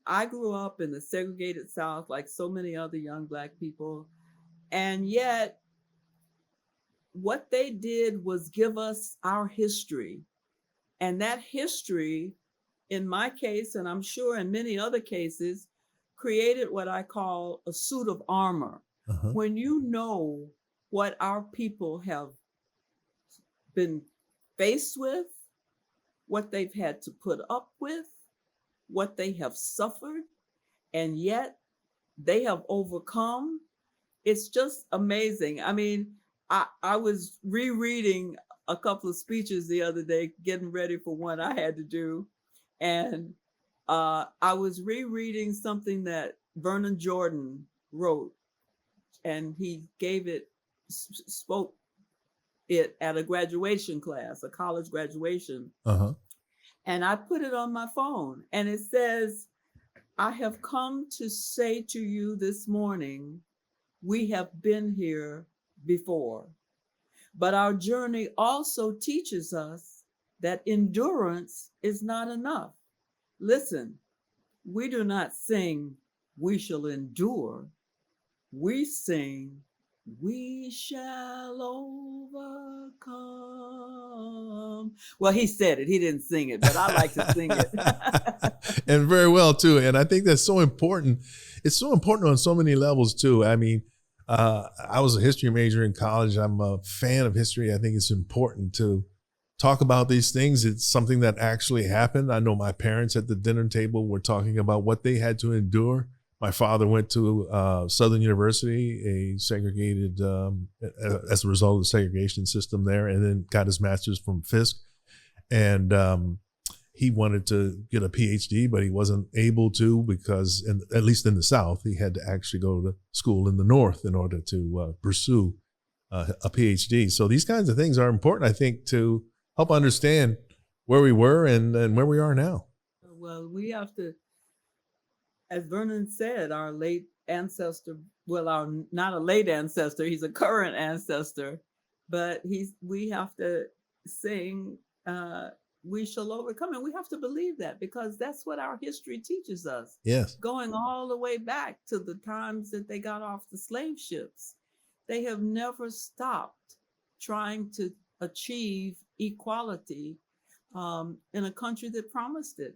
I grew up in the segregated South like so many other young Black people. And yet, what they did was give us our history. And that history, in my case, and I'm sure in many other cases, created what I call a suit of armor. Uh-huh. When you know what our people have been faced with, what they've had to put up with, what they have suffered, and yet they have overcome, it's just amazing. I mean, I was rereading a couple of speeches the other day, getting ready for one I had to do. And I was rereading something that Vernon Jordan wrote, and he gave it, spoke it at a graduation class, a college graduation. Uh-huh. And I put it on my phone, and it says, I have come to say to you this morning, we have been here before. But our journey also teaches us that endurance is not enough. Listen, we do not sing, we shall endure. We sing, we shall overcome. Well, he said it, he didn't sing it, but I like to sing it. And very well too. And I think that's so important. It's so important on so many levels too. I mean, I was a history major in college. I'm a fan of history. I think it's important to talk about these things. It's something that actually happened. I know my parents at the dinner table were talking about what they had to endure. My father went to Southern University, a segregated, as a result of the segregation system there, and then got his master's from Fisk. And he wanted to get a PhD, but he wasn't able to because, at least in the South, he had to actually go to school in the North in order to pursue a PhD. So these kinds of things are important, I think, to help understand where we were and where we are now. Well, we have to, as Vernon said, our late ancestor, well, our not a late ancestor, he's a current ancestor, but we have to sing, we shall overcome. And we have to believe that because that's what our history teaches us, Yes. going all the way back to the times that they got off the slave ships. They have never stopped trying to achieve equality in a country that promised it.